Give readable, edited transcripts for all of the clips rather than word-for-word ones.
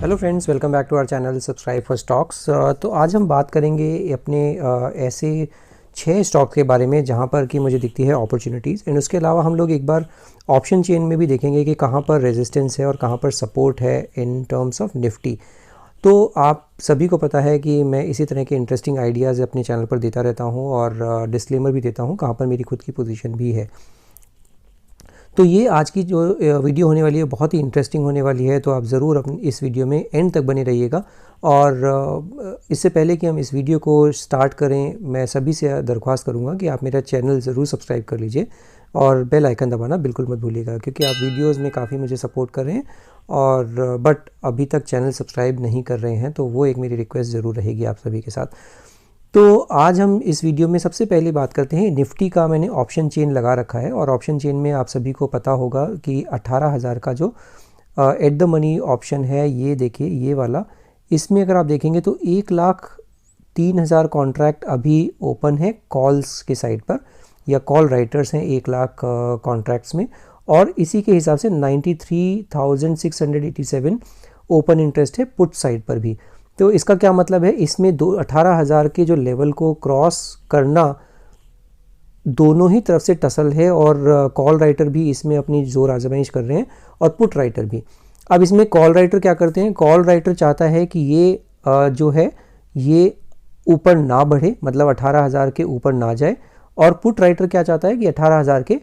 Hello friends, welcome back to our channel subscribe for stocks. तो आज हम बात करेंगे अपने ऐसे 6 स्टॉक्स के बारे में जहां पर कि मुझे दिखती है अपॉर्चुनिटीज़। एंड उसके अलावा हम लोग एक बार ऑप्शन चेन में भी देखेंगे कि कहां पर रेजिस्टेंस है और कहां पर सपोर्ट है इन टर्म्स ऑफ निफ्टी। तो आप सभी को पता है कि मैं इसी तरह के इंटरेस्टिंग आइडियाज़ अपने चैनल पर देता रहता हूँ और डिस्क्लेमर भी देता हूँ कहाँ पर मेरी खुद की पोजीशन भी है। तो ये आज की जो वीडियो होने वाली है बहुत ही इंटरेस्टिंग होने वाली है, तो आप ज़रूर अपनी इस वीडियो में एंड तक बने रहिएगा। और इससे पहले कि हम इस वीडियो को स्टार्ट करें, मैं सभी से दरख्वास्त करूंगा कि आप मेरा चैनल ज़रूर सब्सक्राइब कर लीजिए और बेल आइकन दबाना बिल्कुल मत भूलिएगा, क्योंकि आप वीडियोज़ में काफ़ी मुझे सपोर्ट कर रहे हैं और बट अभी तक चैनल सब्सक्राइब नहीं कर रहे हैं, तो वो एक मेरी रिक्वेस्ट ज़रूर रहेगी आप सभी के साथ। तो आज हम इस वीडियो में सबसे पहले बात करते हैं निफ्टी का। मैंने ऑप्शन चेन लगा रखा है और ऑप्शन चेन में आप सभी को पता होगा कि 18,000 का जो एट द मनी ऑप्शन है, ये देखिए ये वाला, इसमें अगर आप देखेंगे तो 1,03,000 कॉन्ट्रैक्ट अभी ओपन है कॉल्स के साइड पर, या कॉल राइटर्स हैं 1,00,000 कॉन्ट्रैक्ट्स में, और इसी के हिसाब से 93,687 ओपन इंटरेस्ट है पुट साइड पर भी। तो इसका क्या मतलब है, इसमें 18,000 के जो लेवल को क्रॉस करना दोनों ही तरफ से टसल है और कॉल राइटर भी इसमें अपनी जोर आजमाइश कर रहे हैं और पुट राइटर भी। अब इसमें कॉल राइटर क्या करते हैं, कॉल राइटर चाहता है कि ये जो है ये ऊपर ना बढ़े, मतलब 18,000 के ऊपर ना जाए, और पुट राइटर क्या चाहता है कि 18,000 के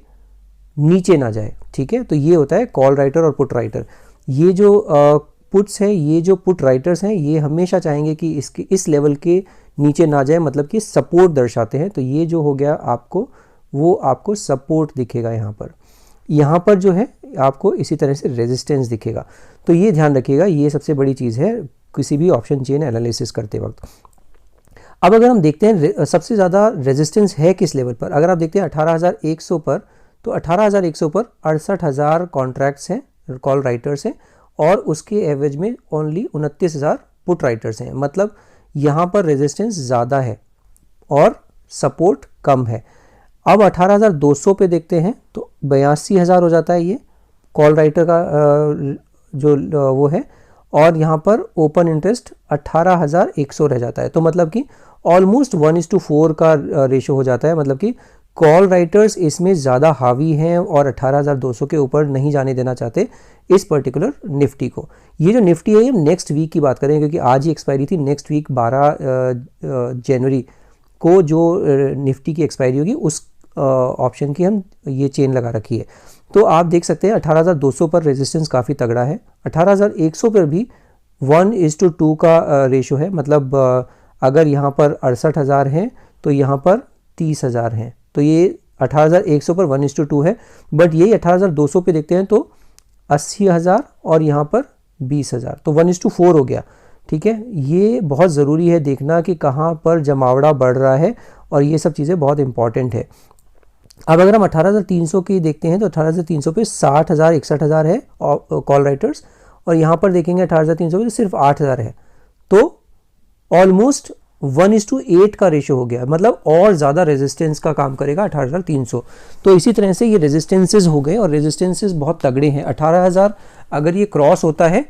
नीचे ना जाए। ठीक है, तो ये होता है कॉल राइटर और पुट राइटर। ये जो पुट्स हैं, ये जो पुट राइटर्स हैं, ये हमेशा चाहेंगे कि इसके इस लेवल के नीचे ना जाए, मतलब कि सपोर्ट दर्शाते हैं। तो ये जो हो गया आपको, वो आपको सपोर्ट दिखेगा यहाँ पर जो है आपको इसी तरह से रेजिस्टेंस दिखेगा। तो ये ध्यान रखिएगा, ये सबसे बड़ी चीज़ है किसी भी ऑप्शन चेन एनालिसिस करते वक्त। अब अगर हम देखते हैं सबसे ज़्यादा रेजिस्टेंस है किस लेवल पर, अगर आप देखते हैं 18,100 पर, तो 18,100 पर 68,000 कॉन्ट्रैक्ट्स हैं, कॉल राइटर्स हैं, और उसके एवरेज में ओनली 29,000 पुट राइटर्स हैं। मतलब यहाँ पर रेजिस्टेंस ज़्यादा है और सपोर्ट कम है। अब 18,200 पे देखते हैं तो 82,000 हो जाता है ये कॉल राइटर का जो वो है, और यहाँ पर ओपन इंटरेस्ट 18,100 रह जाता है। तो मतलब कि ऑलमोस्ट 1:4 का रेशो हो जाता है, मतलब कि कॉल राइटर्स इसमें ज़्यादा हावी हैं और 18,200 के ऊपर नहीं जाने देना चाहते इस पर्टिकुलर निफ्टी को। ये जो निफ्टी है ये नेक्स्ट वीक की बात करें, क्योंकि आज ही एक्सपायरी थी, नेक्स्ट वीक 12 जनवरी को जो निफ्टी की एक्सपायरी होगी उस ऑप्शन की हम ये चेन लगा रखी है। तो आप देख सकते हैं 18,200 पर रेजिस्टेंस काफ़ी तगड़ा है, 18,100 पर भी 1:2 का रेशो है। मतलब अगर यहाँ पर 68,000 हैं तो यहाँ पर 30,000 हैं, तो ये 18,100 पर 1:2 है। बट यही 18,200 पे देखते हैं तो 80,000 और यहाँ पर 20,000, तो 1:4 हो गया। ठीक है, ये बहुत ज़रूरी है देखना कि कहाँ पर जमावड़ा बढ़ रहा है, और ये सब चीज़ें बहुत इंपॉर्टेंट है। अब अगर हम 18,300 की देखते हैं तो 18,300 पे 60,000 61,000 है कॉल राइटर्स, और यहाँ पर देखेंगे 18,300 पे सिर्फ 8,000 है। तो ऑलमोस्ट 1:8 का रेशो हो गया, मतलब और ज़्यादा रेजिस्टेंस का काम करेगा 18,300। तो इसी तरह से ये रेजिस्टेंसेस हो गए, और रेजिस्टेंसेस बहुत तगड़े हैं। 18,000 अगर ये क्रॉस होता है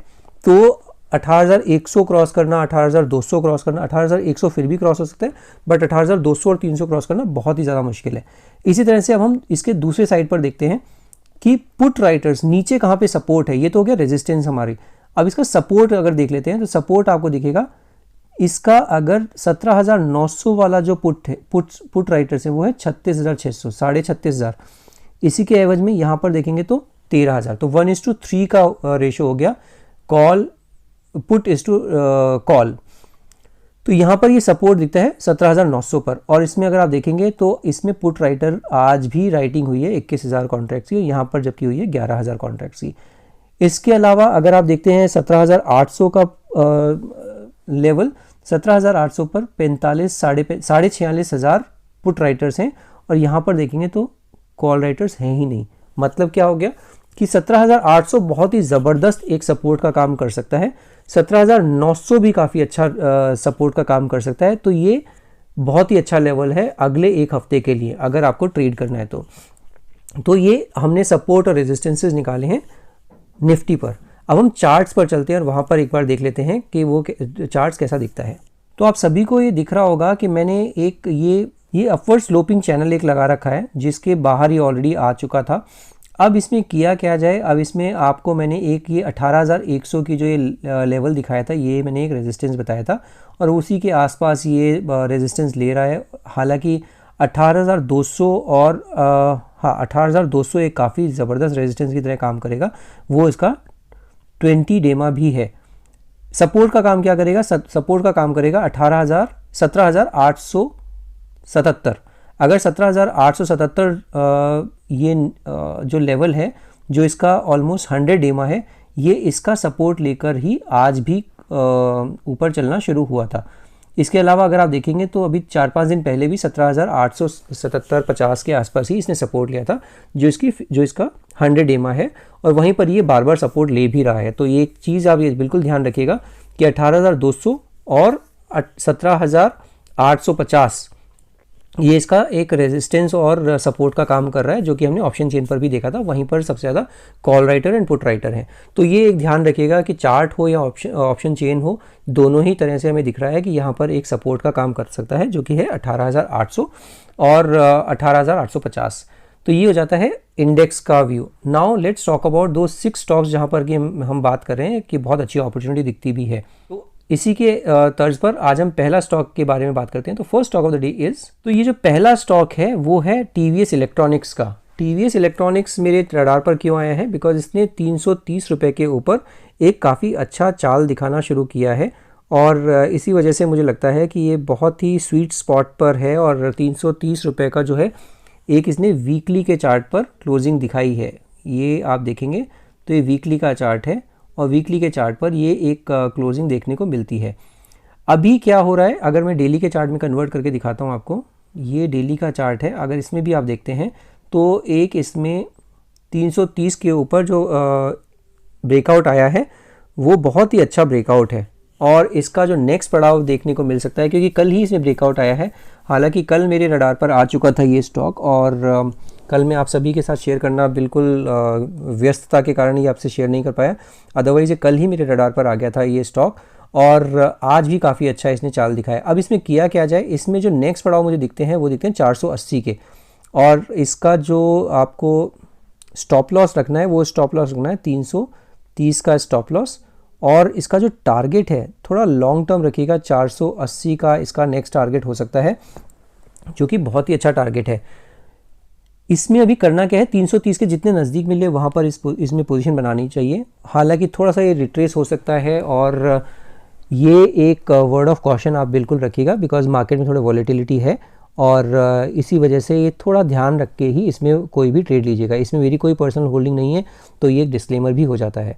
तो 18,100 क्रॉस करना, 18,200 क्रॉस करना, 18,100 फिर भी क्रॉस हो सकता है, बट 18,200 और 300 क्रॉस करना बहुत ही ज़्यादा मुश्किल है। इसी तरह से अब हम इसके दूसरे साइड पर देखते हैं कि पुट राइटर्स नीचे कहाँ पे सपोर्ट है। ये तो हो गया रेजिस्टेंस हमारी। अब इसका सपोर्ट अगर देख लेते हैं तो सपोर्ट आपको दिखेगा, इसका अगर 17,900 वाला जो पुट राइटर्स है वो है 36,600, 36,500। इसी के एवज में यहाँ पर देखेंगे तो 13,000, तो 1:3 का रेशो हो गया call put is to call. तो यहाँ पर ये सपोर्ट दिखता है 17,900 पर, और इसमें अगर आप देखेंगे तो इसमें पुट राइटर आज भी राइटिंग हुई है 21,000 कॉन्ट्रैक्ट्स की, यहाँ पर जबकि हुई है 11,000 कॉन्ट्रैक्ट्स की। इसके अलावा अगर आप देखते हैं 17,800 का लेवल, 17,800 पर 46,500 पुट राइटर्स हैं, और यहाँ पर देखेंगे तो कॉल राइटर्स हैं ही नहीं। मतलब क्या हो गया कि 17,800 बहुत ही ज़बरदस्त एक सपोर्ट का काम कर सकता है, 17,900 भी काफ़ी अच्छा सपोर्ट का काम कर सकता है। तो ये बहुत ही अच्छा लेवल है अगले एक हफ्ते के लिए अगर आपको ट्रेड करना है तो ये हमने सपोर्ट और रेजिस्टेंसेस निकाले हैं निफ्टी पर। अब हम चार्ट्स पर चलते हैं और वहाँ पर एक बार देख लेते हैं कि वो चार्ट्स कैसा दिखता है। तो आप सभी को ये दिख रहा होगा कि मैंने एक ये अपवर्ड स्लोपिंग चैनल एक लगा रखा है, जिसके बाहर ये ऑलरेडी आ चुका था। अब इसमें किया क्या जाए, अब इसमें आपको मैंने एक ये 18,100 की जो ये लेवल दिखाया था, ये मैंने एक रेजिस्टेंस बताया था और उसी के आसपास ये रेजिस्टेंस ले रहा है। हालांकि 18,200 और हाँ 18,200 एक काफ़ी ज़बरदस्त रेजिस्टेंस की तरह काम करेगा। वो इसका 20 डेमा भी है। सपोर्ट का काम क्या करेगा, सपोर्ट का काम करेगा 17,877। अगर 17,877 ये जो लेवल है, जो इसका ऑलमोस्ट 100 डेमा है, ये इसका सपोर्ट लेकर ही आज भी ऊपर चलना शुरू हुआ था। इसके अलावा अगर आप देखेंगे तो अभी 4-5 दिन पहले भी 17,877-50 के आसपास ही इसने सपोर्ट लिया था, जो इसका 100 डेमा है, और वहीं पर ये बार बार सपोर्ट ले भी रहा है। तो ये एक चीज़ आप ये बिल्कुल ध्यान रखिएगा कि 18,200 और 17,850 ये इसका एक रेजिस्टेंस और सपोर्ट का काम कर रहा है, जो कि हमने ऑप्शन चेन पर भी देखा था। वहीं पर सबसे ज़्यादा call writer and put writer हैं। तो ये एक ध्यान रखिएगा कि चार्ट हो या ऑप्शन चेन हो, दोनों ही तरह से हमें दिख रहा है कि यहाँ पर एक सपोर्ट का काम कर सकता है, जो कि है 18,800 और 18,850। तो ये हो जाता है इंडेक्स का view. Now let's talk about दो 6 स्टॉक्स जहाँ पर कि हम बात कर रहे हैं कि बहुत अच्छी अपॉर्चुनिटी दिखती भी है। तो इसी के तर्ज पर आज हम पहला स्टॉक के बारे में बात करते हैं। तो first stock of the day is, तो ये जो पहला स्टॉक है वो है टीवीएस इलेक्ट्रॉनिक्स का। टीवीएस इलेक्ट्रॉनिक्स मेरे रडार पर क्यों आया है, बिकॉज इसने 330 रुपये के ऊपर एक काफ़ी अच्छा चाल दिखाना शुरू किया है, और इसी वजह से मुझे लगता है कि ये बहुत ही स्वीट स्पॉट पर है। और 330 रुपये का जो है एक इसने वीकली के चार्ट पर क्लोजिंग दिखाई है। ये आप देखेंगे तो ये वीकली का चार्ट है, और वीकली के चार्ट पर ये एक क्लोजिंग देखने को मिलती है। अभी क्या हो रहा है, अगर मैं डेली के चार्ट में कन्वर्ट करके दिखाता हूँ आपको, ये डेली का चार्ट है। अगर इसमें भी आप देखते हैं तो एक इसमें 330 के ऊपर जो ब्रेकआउट आया है वो बहुत ही अच्छा ब्रेकआउट है, और इसका जो नेक्स्ट पड़ाव देखने को मिल सकता है, क्योंकि कल ही इसमें ब्रेकआउट आया है। हालांकि कल मेरे रडार पर आ चुका था ये स्टॉक, और कल मैं आप सभी के साथ शेयर करना बिल्कुल व्यस्तता के कारण ही आपसे शेयर नहीं कर पाया। अदरवाइज़ ये कल ही मेरे रडार पर आ गया था ये स्टॉक, और आज भी काफ़ी अच्छा इसने चाल दिखाया। अब इसमें किया क्या जाए, इसमें जो नेक्स्ट पड़ाव मुझे दिखते हैं वो दिखते हैं 480 के, और इसका जो आपको स्टॉप लॉस रखना है वो स्टॉप लॉस रखना है 330 का स्टॉप लॉस, और इसका जो टारगेट है थोड़ा लॉन्ग टर्म रखिएगा, 480 का इसका नेक्स्ट टारगेट हो सकता है, जो कि बहुत ही अच्छा टारगेट है। इसमें अभी करना क्या है, 330 के जितने नज़दीक मिले वहाँ पर इसमें पोजीशन बनानी चाहिए। हालांकि थोड़ा सा ये रिट्रेस हो सकता है, और ये एक वर्ड ऑफ कॉशन आप बिल्कुल रखिएगा, बिकॉज मार्केट में थोड़ा वॉलेटिलिटी है, और इसी वजह से ये थोड़ा ध्यान रख के ही इसमें कोई भी ट्रेड लीजिएगा। इसमें मेरी कोई पर्सनल होल्डिंग नहीं है, तो ये एक डिस्क्लेमर भी हो जाता है।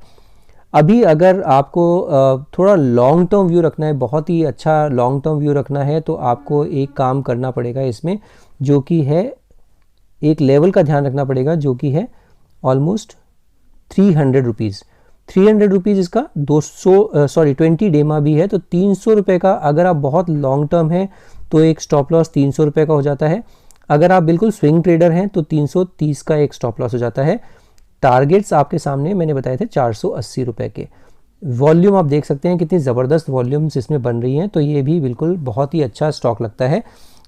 अभी अगर आपको थोड़ा लॉन्ग टर्म व्यू रखना है, बहुत ही अच्छा लॉन्ग टर्म व्यू रखना है, तो आपको एक काम करना पड़ेगा इसमें, जो कि है एक लेवल का ध्यान रखना पड़ेगा, जो कि है ऑलमोस्ट 300 रुपीज़। 300 रुपीज़ इसका 20 डेमा भी है, तो 300 रुपये का अगर आप बहुत लॉन्ग टर्म है तो एक स्टॉप लॉस 300 रुपये का हो जाता है। अगर आप बिल्कुल स्विंग ट्रेडर हैं तो 330 का एक स्टॉप लॉस हो जाता है। टारगेट्स आपके सामने मैंने बताए थे 480 रुपये के। वॉल्यूम आप देख सकते हैं कितनी ज़बरदस्त वॉल्यूम्स इसमें बन रही हैं, तो ये भी बिल्कुल बहुत ही अच्छा स्टॉक लगता है।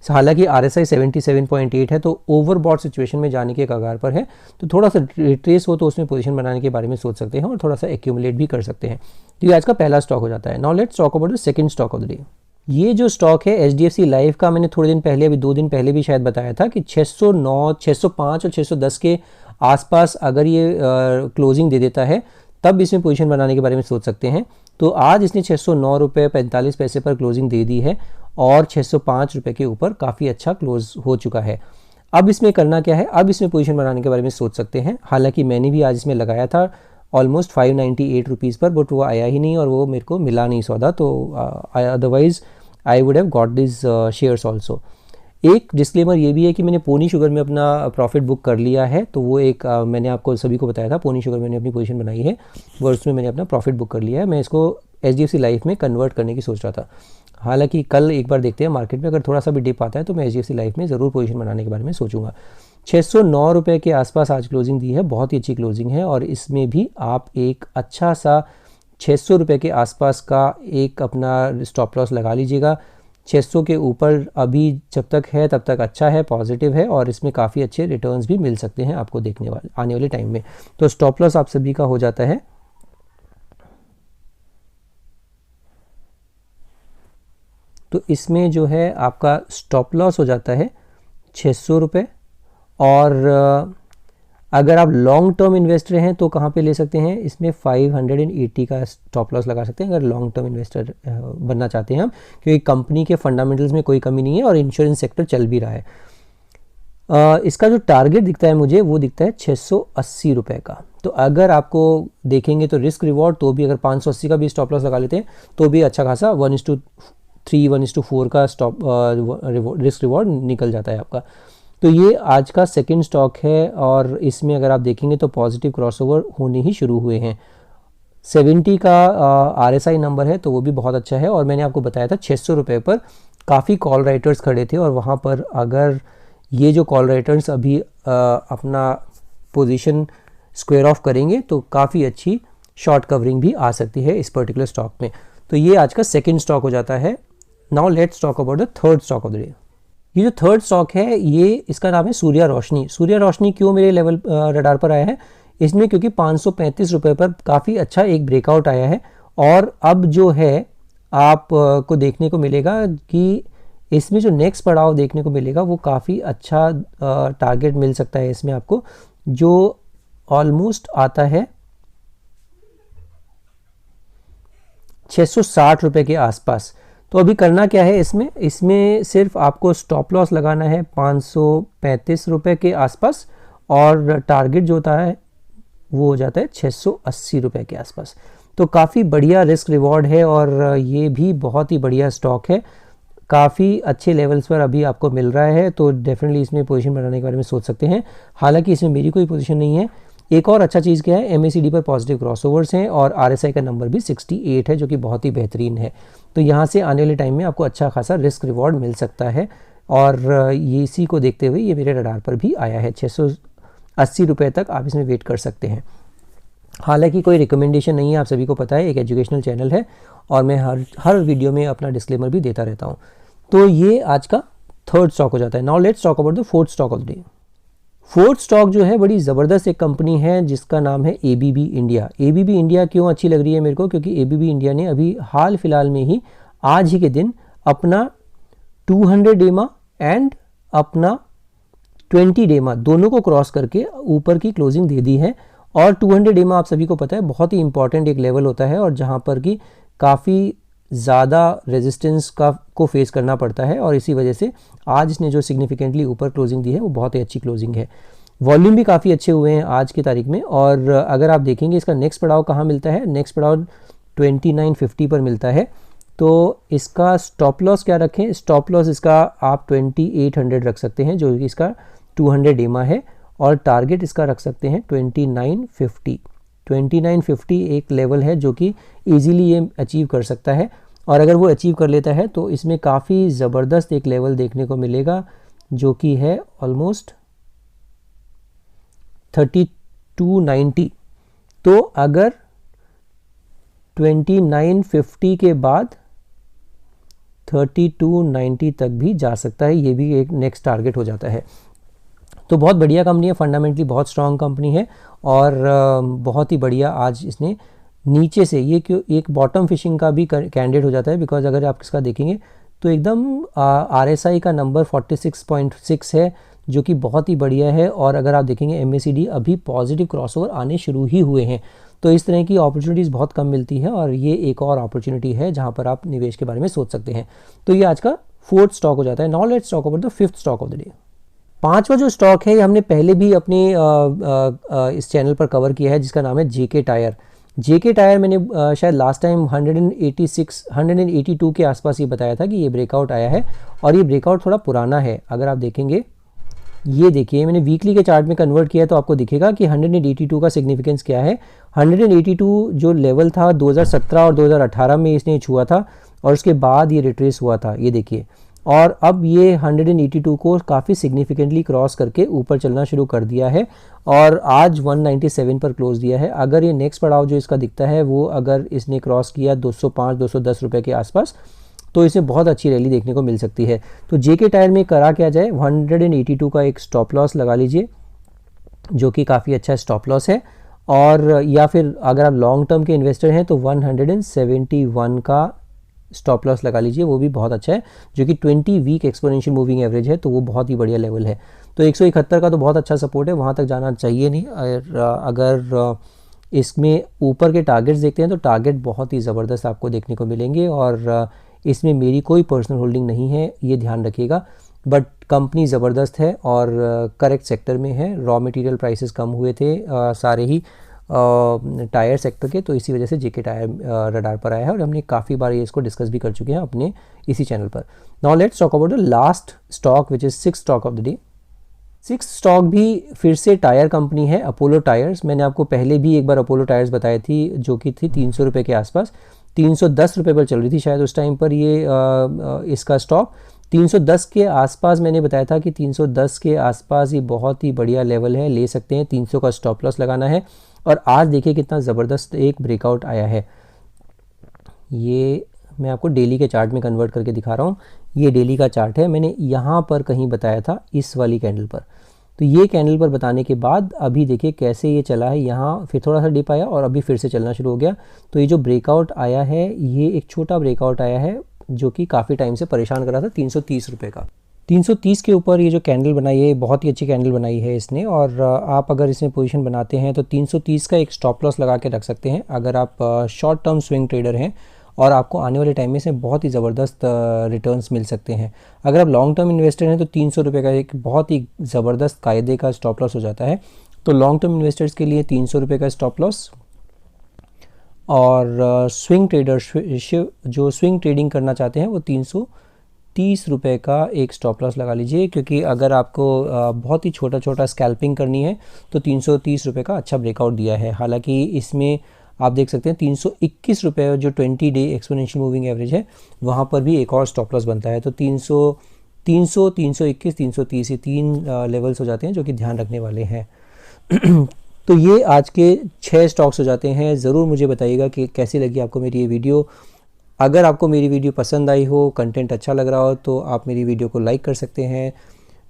हालांकि RSI 77.8 है, तो ओवरबॉट सिचुएशन में जाने के कगार पर है, तो थोड़ा सा रिट्रेस हो तो उसमें पोजीशन बनाने के बारे में सोच सकते हैं, और थोड़ा सा एक्यूमुलेट भी कर सकते हैं। तो ये आज का पहला स्टॉक हो जाता है। Now let's talk about the second stock of the day. ये जो स्टॉक है HDFC लाइफ का, मैंने थोड़े दिन पहले, अभी 2 दिन पहले भी शायद बताया था कि 609, 605 और 610 के आसपास अगर ये क्लोजिंग दे देता है तब इसमें पोजीशन बनाने के बारे में सोच सकते हैं। तो आज इसने 609 रुपये 45 पैसे पर क्लोजिंग दे दी है, और 605 रुपये के ऊपर काफ़ी अच्छा क्लोज हो चुका है। अब इसमें करना क्या है, अब इसमें पोजीशन बनाने के बारे में सोच सकते हैं। हालांकि मैंने भी आज इसमें लगाया था ऑलमोस्ट 598 रुपीज़ पर, बट वो आया ही नहीं और वो मेरे को मिला नहीं सौदा, तो otherwise I would have got this shares also. एक डिस्क्लेमर ये भी है कि मैंने पोनी शुगर में अपना प्रॉफिट बुक कर लिया है, तो वो एक मैंने आपको सभी को बताया था, पोनी शुगर मैंने अपनी पोजीशन बनाई है वो, उसमें मैंने अपना प्रॉफिट बुक कर लिया है। मैं इसको HDFC लाइफ में कन्वर्ट करने की सोच रहा था। हालांकि कल एक बार देखते हैं मार्केट में, अगर थोड़ा सा भी डिप आता है तो मैं HDFC लाइफ में ज़रूर पोजीशन बनाने के बारे में सोचूंगा। 609 रुपये के आसपास आज क्लोजिंग दी है, बहुत ही अच्छी क्लोजिंग है, और इसमें भी आप एक अच्छा सा 600 रुपये के आसपास का एक अपना स्टॉप लॉस लगा लीजिएगा। 600 के ऊपर अभी जब तक है तब तक अच्छा है, पॉजिटिव है, और इसमें काफ़ी अच्छे रिटर्न्स भी मिल सकते हैं आपको देखने वाले आने वाले टाइम में। तो स्टॉप लॉस आप सभी का हो जाता है तो इसमें जो है आपका स्टॉप लॉस हो जाता है 600 रुपये। और अगर आप लॉन्ग टर्म इन्वेस्टर हैं तो कहाँ पे ले सकते हैं, इसमें 580 का स्टॉप लॉस लगा सकते हैं अगर लॉन्ग टर्म इन्वेस्टर बनना चाहते हैं हम, क्योंकि कंपनी के फंडामेंटल्स में कोई कमी नहीं है और इंश्योरेंस सेक्टर चल भी रहा है। इसका जो टारगेट दिखता है मुझे वो दिखता है 680 रुपये का। तो अगर आपको देखेंगे तो रिस्क रिवॉर्ड तो भी अगर 580 का भी स्टॉप लॉस लगा लेते हैं तो भी अच्छा खासा 1:3 1:4 का स्टॉप रिस्क रिवॉर्ड निकल जाता है आपका। तो ये आज का सेकंड स्टॉक है, और इसमें अगर आप देखेंगे तो पॉजिटिव क्रॉसओवर होने ही शुरू हुए हैं। 70 का RSI नंबर है तो वो भी बहुत अच्छा है, और मैंने आपको बताया था 600 रुपये पर काफ़ी कॉल राइटर्स खड़े थे, और वहाँ पर अगर ये जो कॉल राइटर्स अभी अपना पोजीशन स्क्वायर ऑफ करेंगे तो काफ़ी अच्छी शॉर्ट कवरिंग भी आ सकती है इस पर्टिकुलर स्टॉक में। तो ये आज का सेकेंड स्टॉक हो जाता है। Now let's talk about the third stock of the day. ये जो थर्ड स्टॉक है ये इसका नाम है सूर्या रोशनी। सूर्या रोशनी क्यों मेरे लेवल रडार पर आया है, इसमें क्योंकि 535 रुपये पर काफ़ी अच्छा एक ब्रेकआउट आया है, और अब जो है आप को देखने को मिलेगा कि इसमें जो नेक्स्ट पड़ाव देखने को मिलेगा वो काफ़ी अच्छा टारगेट मिल सकता है इसमें आपको, जो ऑलमोस्ट आता है 660 रुपये के आसपास। तो अभी करना क्या है इसमें सिर्फ आपको स्टॉप लॉस लगाना है 535 रुपये के आसपास, और टारगेट जो होता है वो हो जाता है 680 रुपये के आसपास। तो काफ़ी बढ़िया रिस्क रिवॉर्ड है, और ये भी बहुत ही बढ़िया स्टॉक है, काफ़ी अच्छे लेवल्स पर अभी आपको मिल रहा है, तो डेफिनेटली इसमें पोजीशन बनाने के बारे में सोच सकते हैं। हालांकि इसमें मेरी कोई पोजीशन नहीं है। एक और अच्छा चीज़ क्या है, MACD पर पॉजिटिव क्रॉसओवर्स हैं, और RSI का नंबर भी 68 है जो कि बहुत ही बेहतरीन है। तो यहाँ से आने वाले टाइम में आपको अच्छा खासा रिस्क रिवॉर्ड मिल सकता है, और ये इसी को देखते हुए ये मेरे रडार पर भी आया है। 680 रुपये तक आप इसमें वेट कर सकते हैं। हालांकि कोई रिकमेंडेशन नहीं है, आप सभी को पता है एक एजुकेशनल चैनल है, और मैं हर वीडियो में अपना डिस्क्लेमर भी देता रहता हूँ। तो ये आज का थर्ड स्टॉक हो जाता है। Now let's talk about the fourth stock of the day. Fourth stock जो है बड़ी ज़बरदस्त एक कंपनी है जिसका नाम है ABB इंडिया। ABB इंडिया क्यों अच्छी लग रही है मेरे को, क्योंकि ABB इंडिया ने अभी हाल फिलहाल में ही आज ही के दिन अपना 200 डेमा एंड अपना 20 डेमा दोनों को क्रॉस करके ऊपर की क्लोजिंग दे दी है। और 200 डेमा आप सभी को पता है बहुत ही इंपॉर्टेंट एक लेवल होता है, और जहाँ पर कि काफ़ी ज़्यादा रेजिस्टेंस को फेस करना पड़ता है, और इसी वजह से आज इसने जो सिग्निफिकेंटली ऊपर क्लोजिंग दी है वो बहुत ही अच्छी क्लोजिंग है। वॉल्यूम भी काफ़ी अच्छे हुए हैं आज की तारीख में, और अगर आप देखेंगे इसका नेक्स्ट पड़ाव कहाँ मिलता है, नेक्स्ट पड़ाव 2950 पर मिलता है। तो इसका स्टॉप लॉस क्या रखें, स्टॉप लॉस इसका आप 2800 रख सकते हैं जो कि इसका 200 डेमा है, और टारगेट इसका रख सकते हैं 2950। 2950 एक लेवल है जो कि ईजीली ये अचीव कर सकता है, और अगर वो अचीव कर लेता है तो इसमें काफ़ी ज़बरदस्त एक लेवल देखने को मिलेगा जो कि है ऑलमोस्ट 3290। तो अगर 2950 के बाद 3290 तक भी जा सकता है, ये भी एक नेक्स्ट टारगेट हो जाता है। तो बहुत बढ़िया कंपनी है, फंडामेंटली बहुत स्ट्रांग कंपनी है, और बहुत ही बढ़िया आज इसने नीचे से ये क्यों एक बॉटम फिशिंग का भी कैंडिडेट हो जाता है, बिकॉज अगर आप इसका देखेंगे तो एकदम RSI का नंबर 46.6 है जो कि बहुत ही बढ़िया है, और अगर आप देखेंगे MACD अभी पॉजिटिव क्रॉसओवर आने शुरू ही हुए हैं। तो इस तरह की अपॉर्चुनिटीज़ बहुत कम मिलती है, और ये एक और अपॉर्चुनिटी है जहाँ पर आप निवेश के बारे में सोच सकते हैं। तो ये आज का फोर्थ स्टॉक हो जाता है। Now let's talk about the fifth stock of the day. पांचवा जो स्टॉक है ये हमने पहले भी अपने इस चैनल पर कवर किया है, जिसका नाम है JK टायर। जेके टायर मैंने शायद लास्ट टाइम 182 के आसपास ये बताया था कि ये ब्रेकआउट आया है, और ये ब्रेकआउट थोड़ा पुराना है। अगर आप देखेंगे, ये देखिए मैंने वीकली के चार्ट में कन्वर्ट किया तो आपको दिखेगा कि 182 का सिग्निफिकेंस क्या है। 182 जो लेवल था 2017 और 2018 में इसने छुआ था, और उसके बाद ये रिट्रेस हुआ था, ये देखिए। और अब ये 182 को काफ़ी सिग्निफिकेंटली क्रॉस करके ऊपर चलना शुरू कर दिया है, और आज 197 पर क्लोज दिया है। अगर ये नेक्स्ट पड़ाव जो इसका दिखता है वो अगर इसने क्रॉस किया 205-210 रुपये के आसपास, तो इसमें बहुत अच्छी रैली देखने को मिल सकती है। तो जेके टायर में करा क्या जाए, 182 का एक स्टॉप लॉस लगा लीजिए, जो कि काफ़ी अच्छा स्टॉप लॉस है। और या फिर अगर आप लॉन्ग टर्म के इन्वेस्टर हैं तो 171 का स्टॉप लॉस लगा लीजिए, वो भी बहुत अच्छा है, जो कि 20 वीक एक्सपोनेंशियल मूविंग एवरेज है, तो वो बहुत ही बढ़िया लेवल है। तो 171 का तो बहुत अच्छा सपोर्ट है, वहाँ तक जाना चाहिए नहीं। और अगर इसमें ऊपर के टारगेट्स देखते हैं तो टारगेट बहुत ही ज़बरदस्त आपको देखने को मिलेंगे, और इसमें मेरी कोई पर्सनल होल्डिंग नहीं है, ये ध्यान रखिएगा। बट कंपनी ज़बरदस्त है और करेक्ट सेक्टर में है। रॉ मटेरियल प्राइसेस कम हुए थे सारे ही टायर सेक्टर के, तो इसी वजह से जेके टायर रडार पर आया है, और हमने काफ़ी बार ये इसको डिस्कस भी कर चुके हैं अपने इसी चैनल पर। Now let's talk about the last stock which is sixth stock of the day. Sixth stock भी फिर से टायर कंपनी है, अपोलो टायर्स। मैंने आपको पहले भी एक बार अपोलो टायर्स बताई थी, जो कि थी 300 रुपये के आसपास, 310 रुपये पर चल रही थी शायद उस टाइम पर ये इसका स्टॉक। 310 के आसपास मैंने बताया था कि 310 के आसपास ये बहुत ही बढ़िया लेवल है, ले सकते हैं। 300 का स्टॉप लॉस लगाना है, और आज देखिए कितना ज़बरदस्त एक ब्रेकआउट आया है। ये मैं आपको डेली के चार्ट में कन्वर्ट करके दिखा रहा हूँ। ये डेली का चार्ट है, मैंने यहाँ पर कहीं बताया था इस वाली कैंडल पर। तो ये कैंडल पर बताने के बाद अभी देखिए कैसे ये चला है, यहाँ फिर थोड़ा सा डिप आया और अभी फिर से चलना शुरू हो गया। तो ये जो ब्रेकआउट आया है, ये एक छोटा ब्रेकआउट आया है, जो कि काफ़ी टाइम से परेशान कर रहा था, 330 रुपये का। 330 के ऊपर ये जो कैंडल बनाई है, बहुत ही अच्छी कैंडल बनाई है इसने। और आप अगर इसमें पोजीशन बनाते हैं तो 330 का एक स्टॉप लॉस लगा के रख सकते हैं, अगर आप शॉर्ट टर्म स्विंग ट्रेडर हैं, और आपको आने वाले टाइम में से बहुत ही ज़बरदस्त रिटर्न्स मिल सकते हैं। अगर आप लॉन्ग टर्म इन्वेस्टर हैं तो 300 रुपये का एक बहुत ही ज़बरदस्त कायदे का स्टॉप लॉस हो जाता है। तो लॉन्ग टर्म इन्वेस्टर्स के लिए 300 रुपये का स्टॉप लॉस, और स्विंग ट्रेडर्स जो स्विंग ट्रेडिंग करना चाहते हैं वो 330 रुपये का एक स्टॉप लॉस लगा लीजिए, क्योंकि अगर आपको बहुत ही छोटा छोटा स्कैल्पिंग करनी है तो 330 रुपये का अच्छा ब्रेकआउट दिया है। हालांकि इसमें आप देख सकते हैं 321 रुपये जो 20 डे एक्सपोनेंशियल मूविंग एवरेज है, वहाँ पर भी एक और स्टॉप लॉस बनता है। तो 300, 321, 330 ये 3 लेवल्स हो जाते हैं जो कि ध्यान रखने वाले हैं। तो ये आज के 6 स्टॉक्स हो जाते हैं। ज़रूर मुझे बताइएगा कि कैसी लगी आपको मेरी ये वीडियो। अगर आपको मेरी वीडियो पसंद आई हो, कंटेंट अच्छा लग रहा हो, तो आप मेरी वीडियो को लाइक कर सकते हैं,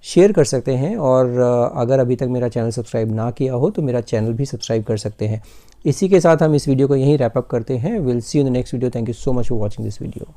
शेयर कर सकते हैं, और अगर अभी तक मेरा चैनल सब्सक्राइब ना किया हो तो मेरा चैनल भी सब्सक्राइब कर सकते हैं। इसी के साथ हम इस वीडियो को यहीं रैप अप करते हैं। Will see you in the next video. Thank you so much for watching this video.